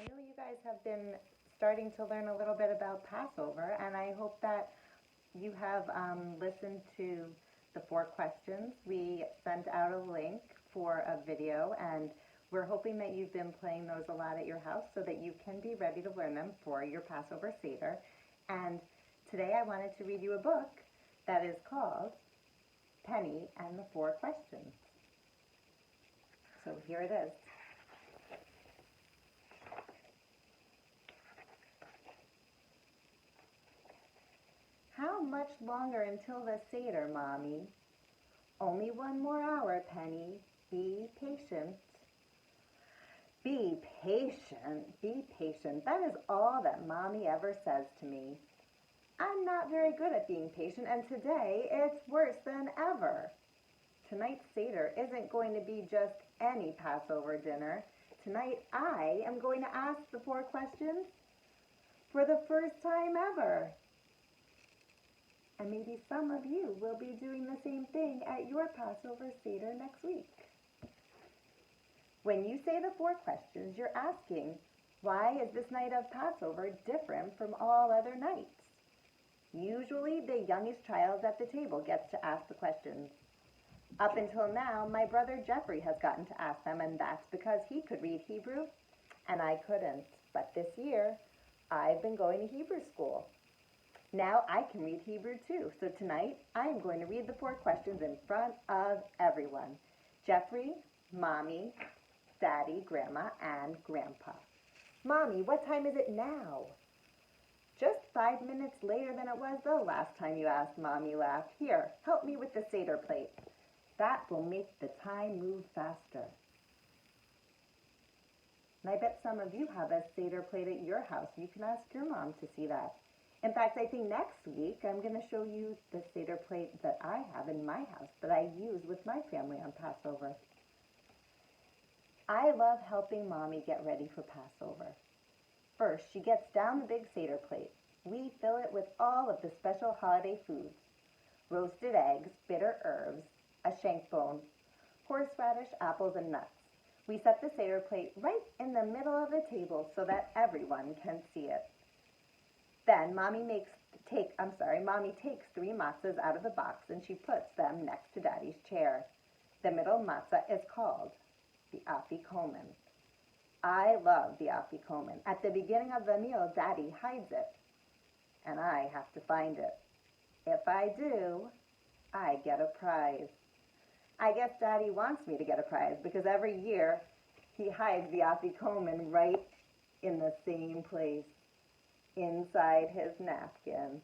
I know you guys have been starting to learn a little bit about Passover, and I hope that you have listened to the 4 questions. We sent out a link for a video, and we're hoping that you've been playing those a lot at your house so that you can be ready to learn them for your Passover Seder. And today I wanted to read you a book that is called Penny and the 4 Questions. So here it is. How much longer until the Seder, Mommy? Only 1 more hour, Penny. Be patient. Be patient. Be patient. That is all that Mommy ever says to me. I'm not very good at being patient, and today it's worse than ever. Tonight's Seder isn't going to be just any Passover dinner. Tonight I am going to ask the 4 questions for the first time ever. And maybe some of you will be doing the same thing at your Passover Seder next week. When you say the 4 questions, you're asking, why is this night of Passover different from all other nights? Usually the youngest child at the table gets to ask the questions. Up until now, my brother Jeffrey has gotten to ask them, and that's because he could read Hebrew and I couldn't. But this year, I've been going to Hebrew school. Now I can read Hebrew too, so tonight I am going to read the 4 questions in front of everyone. Jeffrey, Mommy, Daddy, Grandma, and Grandpa. Mommy, what time is it now? Just 5 minutes later than it was the last time you asked, Mommy laughed. Here, help me with the Seder plate. That will make the time move faster. And I bet some of you have a Seder plate at your house. You can ask your mom to see that. In fact, I think next week I'm going to show you the Seder plate that I have in my house that I use with my family on Passover. I love helping Mommy get ready for Passover. First, she gets down the big Seder plate. We fill it with all of the special holiday foods. Roasted eggs, bitter herbs, a shank bone, horseradish, apples, and nuts. We set the Seder plate right in the middle of the table so that everyone can see it. Then Mommy takes 3 matzahs out of the box and she puts them next to Daddy's chair. The middle matzah is called the afikomen. I love the afikomen. At the beginning of the meal, Daddy hides it, and I have to find it. If I do, I get a prize. I guess Daddy wants me to get a prize because every year he hides the afikomen right in the same place, inside his napkin.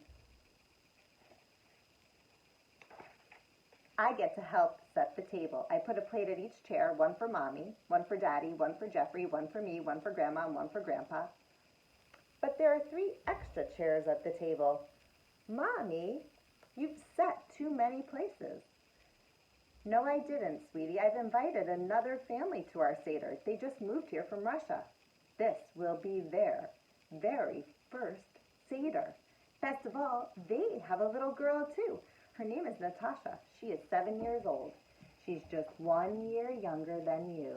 I get to help set the table. I put a plate at each chair, 1 for Mommy, 1 for Daddy, 1 for Jeffrey, 1 for me, 1 for Grandma, and 1 for Grandpa. But there are 3 extra chairs at the table. Mommy, you've set too many places. No, I didn't, sweetie. I've invited another family to our Seder. They just moved here from Russia. This will be their very first Seder. Best of all, they have a little girl too. Her name is Natasha. She is 7 years old. She's just 1 year younger than you.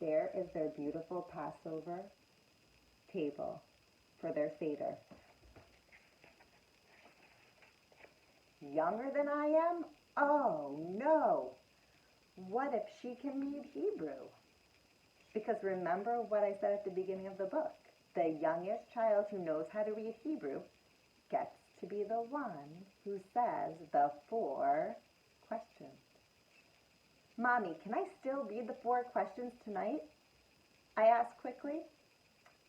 There is their beautiful Passover table for their Seder. Younger than I am? Oh no! What if she can read Hebrew? Because remember what I said at the beginning of the book. The youngest child who knows how to read Hebrew gets to be the one who says the 4 questions. Mommy, can I still read the 4 questions tonight? I asked quickly.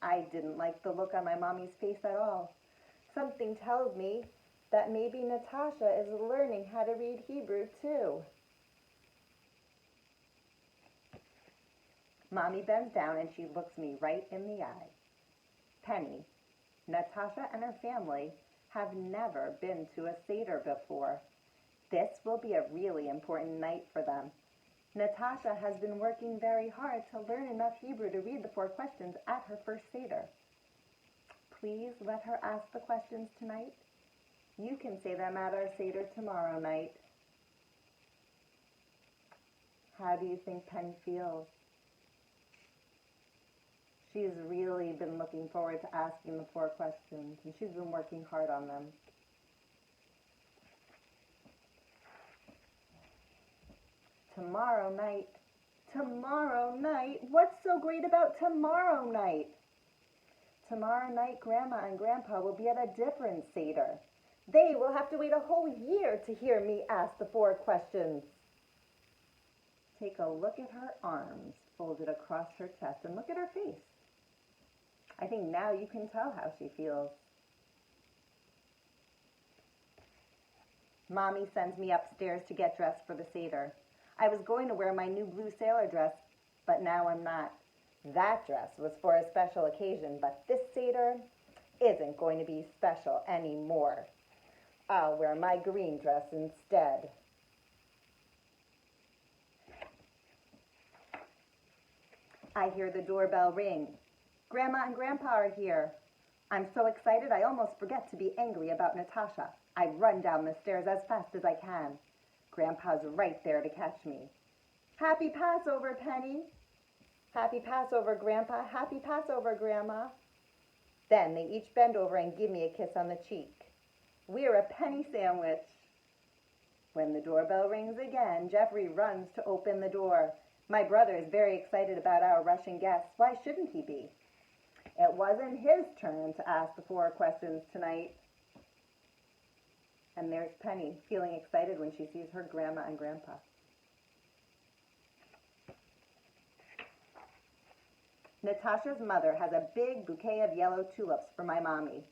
I didn't like the look on my mommy's face at all. Something tells me that maybe Natasha is learning how to read Hebrew too. Mommy bends down and she looks me right in the eye. Penny, Natasha and her family have never been to a Seder before. This will be a really important night for them. Natasha has been working very hard to learn enough Hebrew to read the 4 questions at her first Seder. Please let her ask the questions tonight. You can say them at our Seder tomorrow night. How do you think Penny feels? She's really been looking forward to asking the 4 questions, and she's been working hard on them. Tomorrow night, what's so great about tomorrow night? Tomorrow night, Grandma and Grandpa will be at a different Seder. They will have to wait a whole year to hear me ask the 4 questions. Take a look at her arms folded across her chest and look at her face. I think now you can tell how she feels. Mommy sends me upstairs to get dressed for the Seder. I was going to wear my new blue sailor dress, but now I'm not. That dress was for a special occasion, but this Seder isn't going to be special anymore. I'll wear my green dress instead. I hear the doorbell ring. Grandma and Grandpa are here. I'm so excited I almost forget to be angry about Natasha. I run down the stairs as fast as I can. Grandpa's right there to catch me. Happy Passover, Penny. Happy Passover, Grandpa. Happy Passover, Grandma. Then they each bend over and give me a kiss on the cheek. We're a penny sandwich. When the doorbell rings again, Jeffrey runs to open the door. My brother is very excited about our Russian guests. Why shouldn't he be? It wasn't his turn to ask the 4 questions tonight. And there's Penny, feeling excited when she sees her Grandma and Grandpa. Natasha's mother has a big bouquet of yellow tulips for my mommy.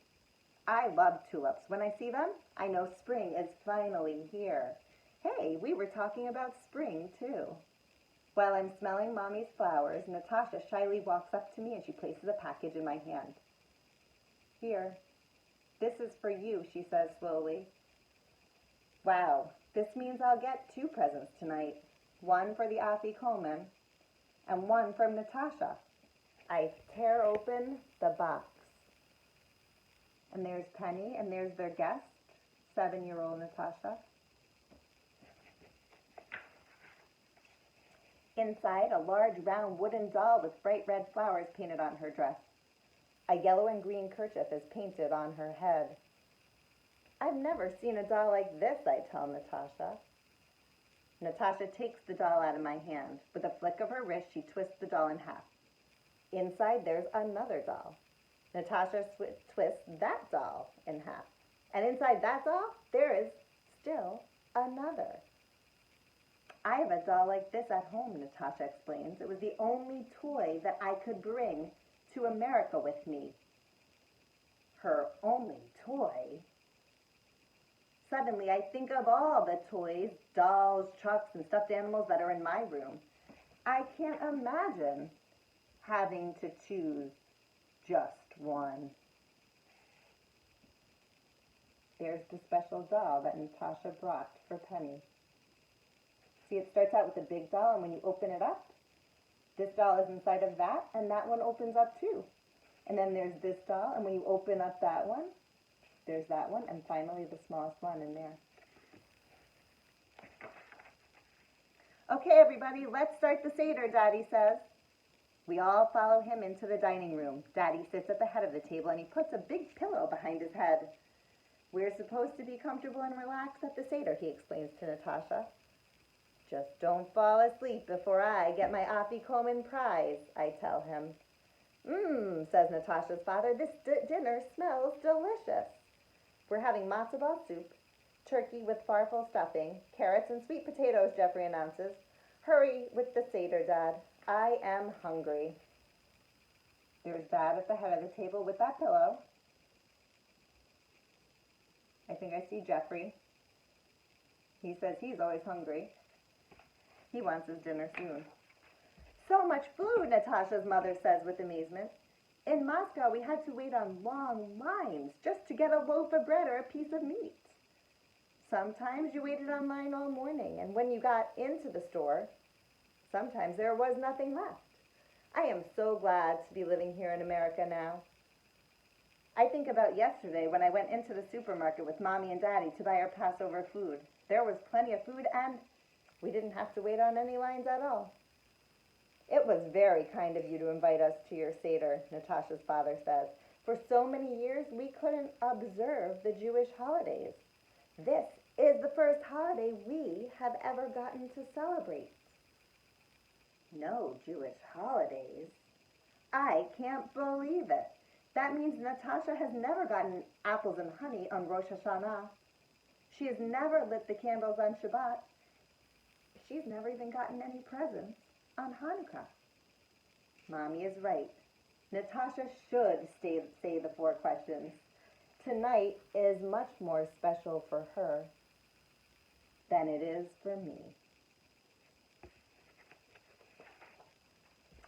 I love tulips. When I see them, I know spring is finally here. Hey, we were talking about spring, too. While I'm smelling Mommy's flowers, Natasha shyly walks up to me and she places a package in my hand. Here, this is for you, she says slowly. Wow, this means I'll get 2 presents tonight. One for the AEC11EF5D2 and one from Natasha. I tear open the box. And there's Penny, and there's their guest, 7-year-old Natasha. Inside, a large round wooden doll with bright red flowers painted on her dress. A yellow and green kerchief is painted on her head. I've never seen a doll like this, I tell Natasha. Natasha takes the doll out of my hand. With a flick of her wrist, she twists the doll in half. Inside, there's another doll. Natasha twists that doll in half. And inside that doll, there is still another. I have a doll like this at home, Natasha explains. It was the only toy that I could bring to America with me. Her only toy? Suddenly, I think of all the toys, dolls, trucks, and stuffed animals that are in my room. I can't imagine having to choose just one. There's the special doll that Natasha brought for Penny. See, it starts out with a big doll, and when you open it up, this doll is inside of that, and that one opens up too. And then there's this doll, and when you open up that one, there's that one, and finally the smallest one in there. Okay, everybody, let's start the Seder, Daddy says. We all follow him into the dining room. Daddy sits at the head of the table, and he puts a big pillow behind his head. We're supposed to be comfortable and relaxed at the Seder, he explains to Natasha. Just don't fall asleep before I get my AEC11EF5D2 prize, I tell him. Says Natasha's father, this dinner smells delicious. We're having matzo ball soup, turkey with farfel stuffing, carrots and sweet potatoes, Jeffrey announces. Hurry with the Seder, Dad. I am hungry. There's Dad at the head of the table with that pillow. I think I see Jeffrey. He says he's always hungry. He wants his dinner soon. So much food, Natasha's mother says with amazement. In Moscow, we had to wait on long lines just to get a loaf of bread or a piece of meat. Sometimes you waited online all morning, and when you got into the store, sometimes there was nothing left. I am so glad to be living here in America now. I think about yesterday when I went into the supermarket with Mommy and Daddy to buy our Passover food. There was plenty of food, and we didn't have to wait on any lines at all. It was very kind of you to invite us to your Seder, Natasha's father says. For so many years, we couldn't observe the Jewish holidays. This is the first holiday we have ever gotten to celebrate. No Jewish holidays? I can't believe it. That means Natasha has never gotten apples and honey on Rosh Hashanah. She has never lit the candles on Shabbat. She's never even gotten any presents on Hanukkah. Mommy is right. Natasha should say the 4 questions. Tonight is much more special for her than it is for me.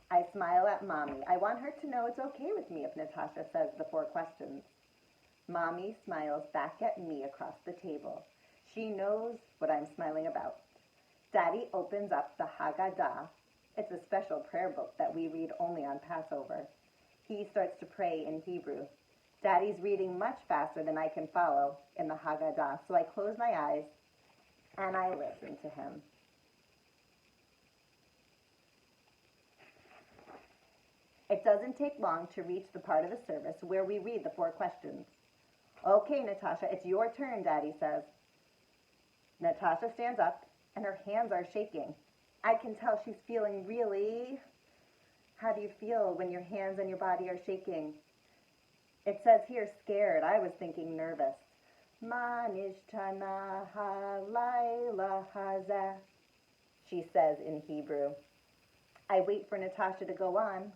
I smile at Mommy. I want her to know it's okay with me if Natasha says the 4 questions. Mommy smiles back at me across the table. She knows what I'm smiling about. Daddy opens up the Haggadah. It's a special prayer book that we read only on Passover. He starts to pray in Hebrew. Daddy's reading much faster than I can follow in the Haggadah, so I close my eyes and I listen to him. It doesn't take long to reach the part of the service where we read the 4 questions. Okay, Natasha, it's your turn, Daddy says. Natasha stands up and her hands are shaking. I can tell she's feeling really... How do you feel when your hands and your body are shaking? It says here, scared. I was thinking nervous. Ma nishtana halayla hazeh, she says in Hebrew. I wait for Natasha to go on,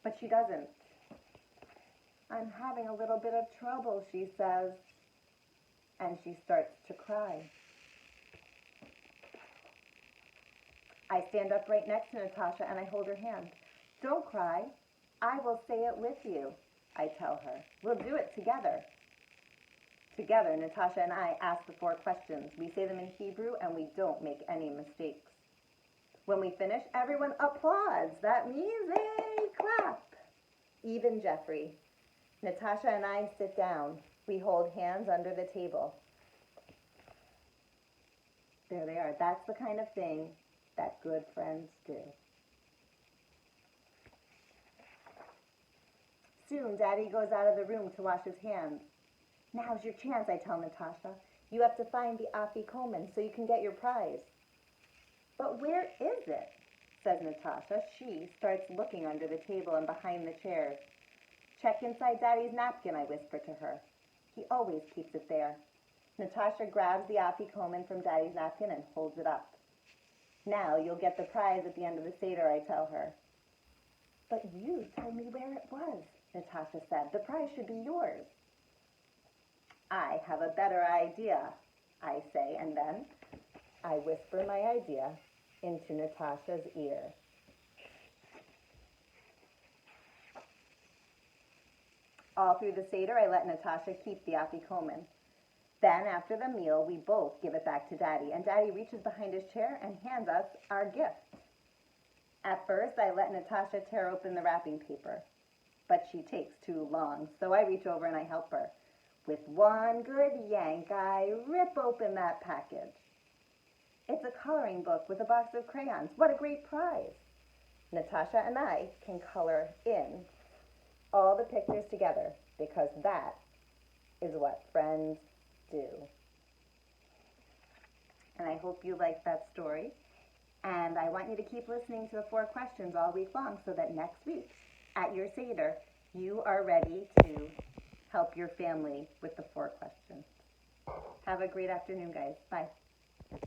but she doesn't. I'm having a little bit of trouble, she says, and she starts to cry. I stand up right next to Natasha and I hold her hand. Don't cry. I will say it with you, I tell her. We'll do it together. Together, Natasha and I ask the 4 questions. We say them in Hebrew and we don't make any mistakes. When we finish, everyone applauds. That means they clap. Even Jeffrey. Natasha and I sit down. We hold hands under the table. There they are. That's the kind of thing that good friends do. Soon, Daddy goes out of the room to wash his hands. Now's your chance, I tell Natasha. You have to find the afikomen so you can get your prize. But where is it? Says Natasha. She starts looking under the table and behind the chairs. Check inside Daddy's napkin, I whisper to her. He always keeps it there. Natasha grabs the afikomen from Daddy's napkin and holds it up. Now you'll get the prize at the end of the Seder, I tell her. But you told me where it was, Natasha said. The prize should be yours. I have a better idea, I say, and then I whisper my idea into Natasha's ear. All through the Seder, I let Natasha keep the afikomen. Then, after the meal, we both give it back to Daddy, and Daddy reaches behind his chair and hands us our gift. At first, I let Natasha tear open the wrapping paper, but she takes too long, so I reach over and I help her. With one good yank, I rip open that package. It's a coloring book with a box of crayons. What a great prize! Natasha and I can color in all the pictures together because that is what friends do. And I hope you liked that story. And I want you to keep listening to the 4 questions all week long so that next week at your Seder, you are ready to help your family with the 4 questions. Have a great afternoon, guys. Bye.